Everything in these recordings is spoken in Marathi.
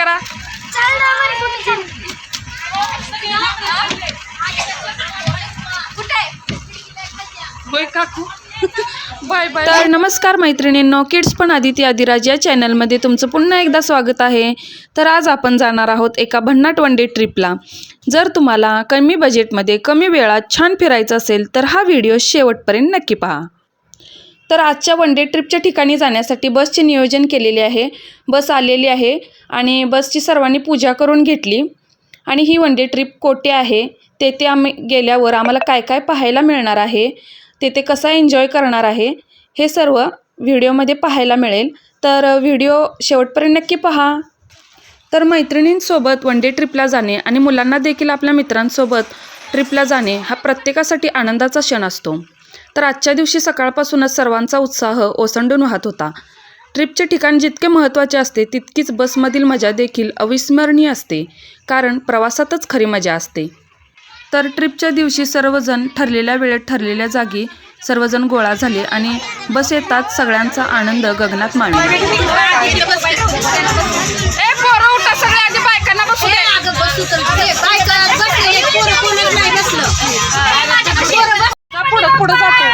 करा. होय काकू. Bye bye. तर नमस्कार मैत्रिणींनो, किड्स पण आदिती आदिराज या चॅनलमध्ये तुमचं पुन्हा एकदा स्वागत आहे. तर आज आपण जाणार आहोत एका भन्नाट वन डे ट्रिपला. जर तुम्हाला कमी बजेटमध्ये कमी वेळात छान फिरायचं असेल तर हा व्हिडिओ शेवटपर्यंत नक्की पहा. तर आजच्या वन डे ट्रिपच्या ठिकाणी जाण्यासाठी बसचे नियोजन केलेले आहे. बस आलेली आहे आणि बसची सर्वांनी पूजा करून घेतली. आणि ही वन डे ट्रिप कोठे आहे, तेथे आम्ही गेल्यावर आम्हाला काय काय पाहायला मिळणार आहे, तेथे कसा एन्जॉय करणार आहे, हे सर्व व्हिडिओमध्ये पाहायला मिळेल. तर व्हिडिओ शेवटपर्यंत नक्की पहा. तर मैत्रिणींसोबत वन डे ट्रिपला जाणे आणि मुलांना देखील आपल्या मित्रांसोबत ट्रिपला जाणे हा प्रत्येकासाठी आनंदाचा क्षण असतो. तर आजच्या दिवशी सकाळपासूनच सर्वांचा उत्साह ओसंडून वाहत होता. ट्रिपचे ठिकाण जितके महत्त्वाचे असते तितकीच बसमधील मजा देखील अविस्मरणीय असते, कारण प्रवासातच खरी मजा असते. तर ट्रिपच्या दिवशी सर्वजण ठरलेल्या वेळेत ठरलेल्या जागी सर्वजण गोळा झाले आणि बस येताच सगळ्यांचा आनंद गगनात मावला. पुढे जातो.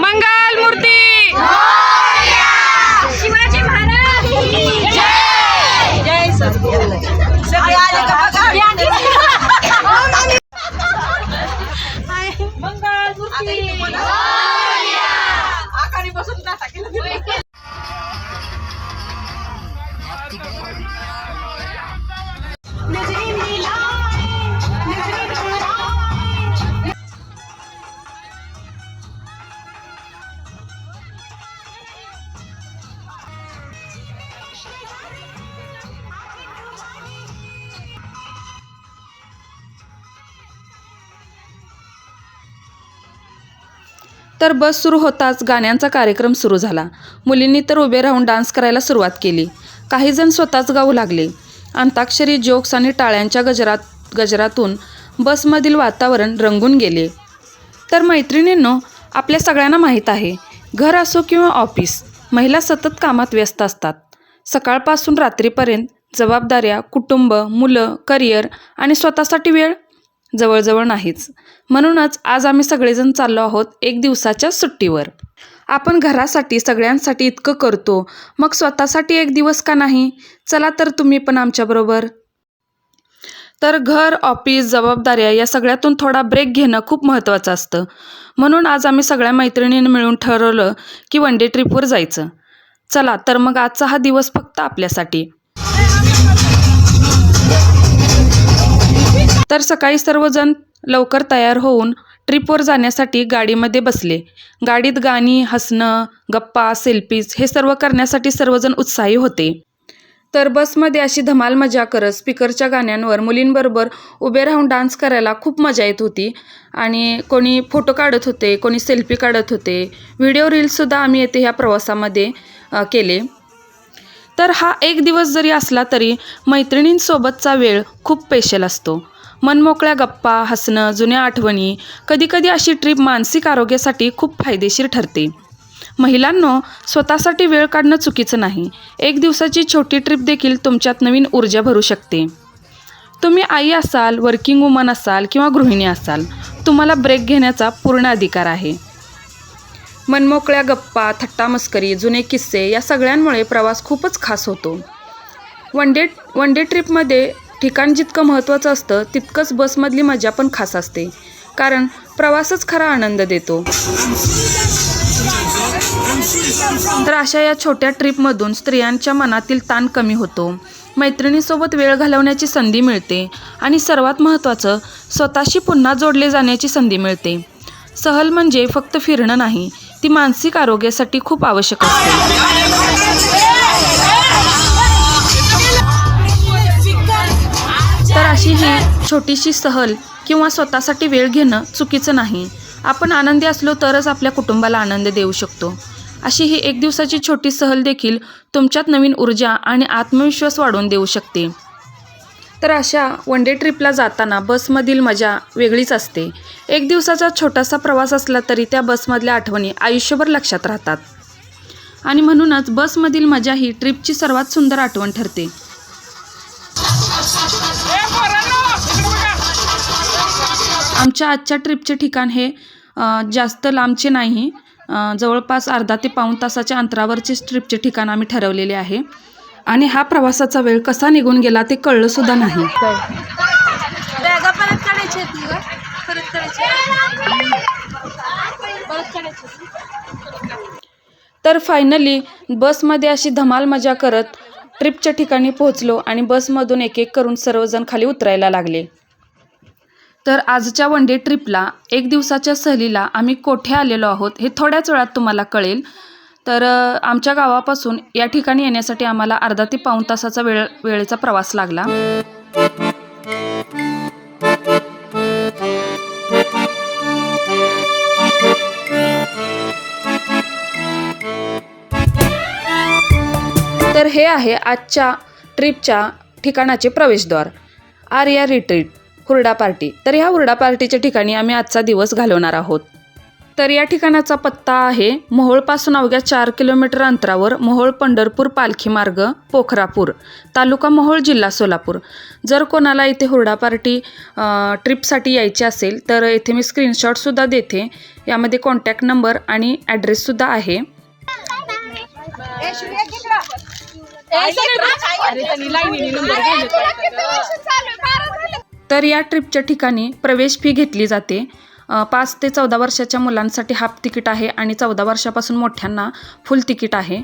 मंगल मूर्ती, शिवाजी महाराज जय सगळे आले का मंगल मूर्ती आकानी बसून नाटा केला. तर बस सुरू होताच गाण्यांचा कार्यक्रम सुरू झाला. मुलींनी तर उभे राहून डान्स करायला सुरुवात केली. काही जण स्वतःच गाऊ लागले. अंताक्षरी, जोक्स आणि टाळ्यांच्या गजरातून बसमधील वातावरण रंगून गेले. तर मैत्रिणींनो, आपल्या सगळ्यांना माहीत आहे, घर असो किंवा ऑफिस, महिला सतत कामात व्यस्त असतात. सकाळपासून रात्रीपर्यंत जबाबदाऱ्या, कुटुंब, मुलं, करिअर आणि स्वतःसाठी वेळ जवळजवळ नाहीच. म्हणूनच आज आम्ही सगळेजण चाललो आहोत एक दिवसाच्या सुट्टीवर. आपण घरासाठी सगळ्यांसाठी इतकं करतो, मग स्वतःसाठी एक दिवस का नाही? चला तर तुम्ही पण आमच्याबरोबर. तर घर, ऑफिस, जबाबदाऱ्या या सगळ्यातून थोडा ब्रेक घेणं खूप महत्त्वाचं असतं. म्हणून आज आम्ही सगळ्या मैत्रिणींनी मिळून ठरवलं की वन डे ट्रिपवर जायचं. चला तर मग आजचा हा दिवस फक्त आपल्यासाठी. तर सकाळी सर्वजण लवकर तयार होऊन ट्रिपवर जाण्यासाठी गाडीमध्ये बसले. गाडीत गाणी, हसणं, गप्पा, सेल्फीज हे सर्व करण्यासाठी सर्वजण उत्साही होते. तर बसमध्ये अशी धमाल मजा करत स्पीकरच्या गाण्यांवर मुलींबरोबर उभे राहून डान्स करायला खूप मजा येत होती. आणि कोणी फोटो काढत होते, कोणी सेल्फी काढत होते. व्हिडिओ रील्ससुद्धा आम्ही येथे ह्या प्रवासामध्ये केले. तर हा एक दिवस जरी असला तरी मैत्रिणींसोबतचा वेळ खूप स्पेशल असतो. मनमोकळ्या गप्पा, हसणं, जुन्या आठवणी. कधीकधी अशी ट्रिप मानसिक आरोग्यासाठी खूप फायदेशीर ठरते. महिलांनो, स्वतःसाठी वेळ काढणं चुकीचं नाही. एक दिवसाची छोटी ट्रिप देखील तुमच्यात नवीन ऊर्जा भरू शकते. तुम्ही आई असाल, वर्किंग वुमन असाल किंवा गृहिणी असाल, तुम्हाला ब्रेक घेण्याचा पूर्ण अधिकार आहे. मनमोकळ्या गप्पा, थट्टा मस्करी, जुने किस्से या सगळ्यांमुळे प्रवास खूपच खास होतो. वन डे ट्रिपमध्ये ठिकाण जितकं महत्त्वाचं असतं तितकंच बसमधली मजा पण खास असते, कारण प्रवासच खरा आनंद देतो. तर अशा या छोट्या ट्रिपमधून स्त्रियांच्या मनातील ताण कमी होतो, मैत्रिणीसोबत वेळ घालवण्याची संधी मिळते आणि सर्वात महत्त्वाचं, स्वतःशी पुन्हा जोडले जाण्याची संधी मिळते. सहल म्हणजे फक्त फिरणं नाही, ती मानसिक आरोग्यासाठी खूप आवश्यक असते. तर अशी ही छोटीशी सहल किंवा स्वतःसाठी वेळ घेणं चुकीचं नाही. आपण आनंदी असलो तरच आपल्या कुटुंबाला आनंद देऊ शकतो. अशी ही एक दिवसाची छोटी सहल देखील तुमच्यात नवीन ऊर्जा आणि आत्मविश्वास वाढवून देऊ शकते. तर अशा वन डे ट्रिपला जाताना बसमधील मजा वेगळीच असते. एक दिवसाचा छोटासा प्रवास असला तरी त्या बसमधल्या आठवणी आयुष्यभर लक्षात राहतात. आणि म्हणूनच बसमधील मजा ही ट्रिपची सर्वात सुंदर आठवण ठरते. आमच्या आजच्या ट्रिपचे ठिकाण हे जास्त लांबचे नाही, जवळपास अर्धा ते पाऊण तासाच्या अंतरावरचे ट्रिपचे ठिकाण आम्ही ठरवलेले आहे. आणि हा प्रवासाचा वेळ कसा निघून गेला ते कळलं सुद्धा नाही. तर फायनली बसमध्ये अशी धमाल मजा करत ट्रिपच्या ठिकाणी पोहोचलो आणि बसमधून एक एक करून सर्वजण खाली उतरायला लागले. तर आजच्या वन डे ट्रिपला 1 दिवसाच्या सहलीला आम्ही कोठे आलेलो आहोत हे थोड्याच वेळात तुम्हाला कळेल. तर आमच्या गावापासून या ठिकाणी येण्यासाठी आम्हाला अर्धा ते पाऊण तासाचा वेळेचा प्रवास लागला. तर हे आहे आजच्या ट्रिपच्या ठिकाणाचे प्रवेशद्वार, आर्या रिट्रीट हुरडा पार्टी. तर ह्या हुरडा पार्टीच्या ठिकाणी आम्ही आजचा दिवस घालवणार आहोत. तर या ठिकाणाचा पत्ता आहे मोहोळपासून अवघ्या 4 किलोमीटर अंतरावर मोहोळ पंढरपूर पालखी मार्ग, पोखरापूर, तालुका मोहोळ, जिल्हा सोलापूर. जर कोणाला इथे हुरडा पार्टी ट्रिपसाठी यायची असेल तर इथे मी स्क्रीनशॉटसुद्धा देते. यामध्ये कॉन्टॅक्ट नंबर आणि ॲड्रेससुद्धा आहे. तर या ट्रिपच्या ठिकाणी प्रवेश फी घेतली जाते. 5 ते 14 वर्षाच्या मुलांसाठी हाफ तिकीट आहे आणि 14 वर्षापासून मोठ्यांना फुल तिकीट आहे.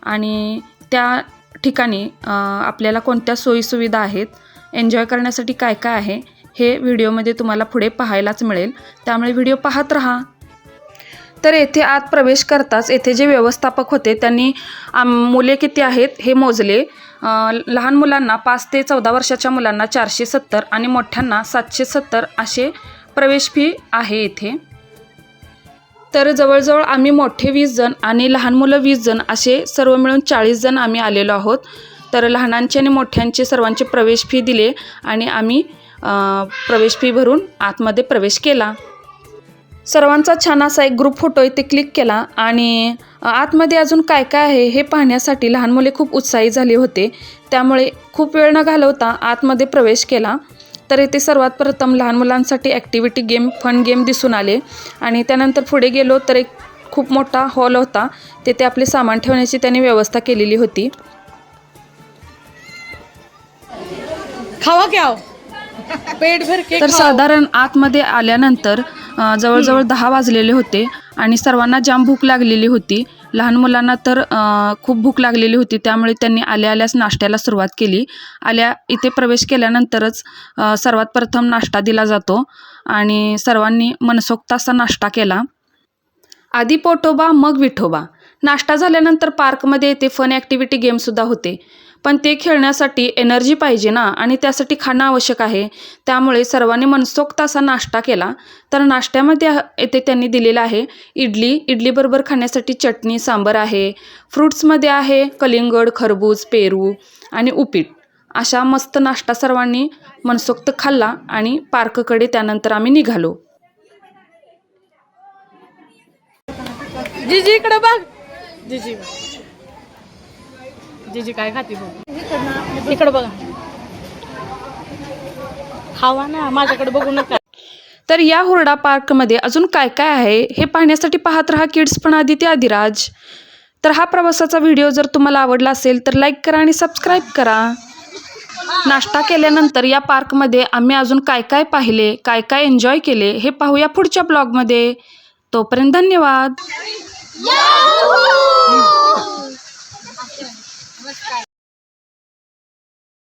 आणि त्या ठिकाणी आपल्याला कोणत्या सोयीसुविधा आहेत, एन्जॉय करण्यासाठी काय काय आहे हे व्हिडिओमध्ये तुम्हाला पुढे पाहायलाच मिळेल, त्यामुळे व्हिडिओ पाहत राहा. तर येथे आत प्रवेश करताच येथे जे व्यवस्थापक होते त्यांनी मुले किती आहेत हे मोजले. लहान मुलांना 5 ते 14 वर्षाच्या मुलांना 470 आणि मोठ्यांना 770 असे प्रवेश फी आहे येथे. तर जवळजवळ आम्ही मोठे 20 जण आणि लहान मुलं 20 जण असे सर्व मिळून 40 जण आम्ही आलेलो आहोत. तर लहानांचे आणि मोठ्यांचे सर्वांचे प्रवेश फी दिले आणि आम्ही प्रवेश फी भरून आतमध्ये प्रवेश केला. सर्वांचा छान असा एक ग्रुप फोटो इथे क्लिक केला आणि आतमध्ये अजून काय काय आहे हे पाहण्यासाठी लहान मुले खूप उत्साही झाले होते, त्यामुळे खूप वेळ न घालवता आतमध्ये प्रवेश केला. तर इथे सर्वात प्रथम लहान मुलांसाठी ॲक्टिव्हिटी गेम, फन गेम दिसून आले आणि त्यानंतर पुढे गेलो तर एक खूप मोठा हॉल होता, तेथे आपले सामान ठेवण्याची त्यांनी व्यवस्था केलेली होती. खावा क्या पेट भर के. तर साधारण आतमध्ये आल्यानंतर जवळजवळ 10 वाजलेले होते आणि सर्वांना जाम भूक लागलेली होती. लहान मुलांना तर खूप भूक लागलेली होती, त्यामुळे त्यांनी आल्याच नाश्त्याला सुरुवात केली. इथे प्रवेश केल्यानंतरच सर्वात प्रथम नाश्ता दिला जातो आणि सर्वांनी मनसोक्त असा नाश्ता केला. आधी पोटोबा मग विठोबा. नाश्ता झाल्यानंतर पार्कमध्ये येथे फन ॲक्टिव्हिटी गेमसुद्धा होते, पण ते खेळण्यासाठी एनर्जी पाहिजे ना, आणि त्यासाठी खाणं आवश्यक आहे, त्यामुळे सर्वांनी मनसोक्त असा नाश्ता केला. तर नाश्त्यामध्ये येथे त्यांनी दिलेला आहे इडलीबरोबर खाण्यासाठी चटणी, सांबर आहे. फ्रूट्समध्ये आहे कलिंगड, खरबूज, पेरू आणि उपीट. अशा मस्त नाश्ता सर्वांनी मनसोक्त खाल्ला आणि पार्ककडे त्यानंतर आम्ही निघालो. जीजी इकडे बघ. जीजी काय खाती बघ, इकडे बघा. खावा ना, माझ्याकडे बघू नका. तर या हुरडा पार्कमध्ये अजून काय काय आहे हे पाहण्यासाठी पाहत रहा किड्स पण आदिती आदिराज. तर हा प्रवासाचा व्हिडिओ जर तुम्हाला आवडला असेल तर लाईक करा आणि सबस्क्राईब करा. नाश्ता केल्यानंतर या पार्कमध्ये आम्ही अजून काय काय पाहिले, काय काय एन्जॉय केले हे पाहूया पुढच्या ब्लॉगमध्ये. तोपर्यंत धन्यवाद.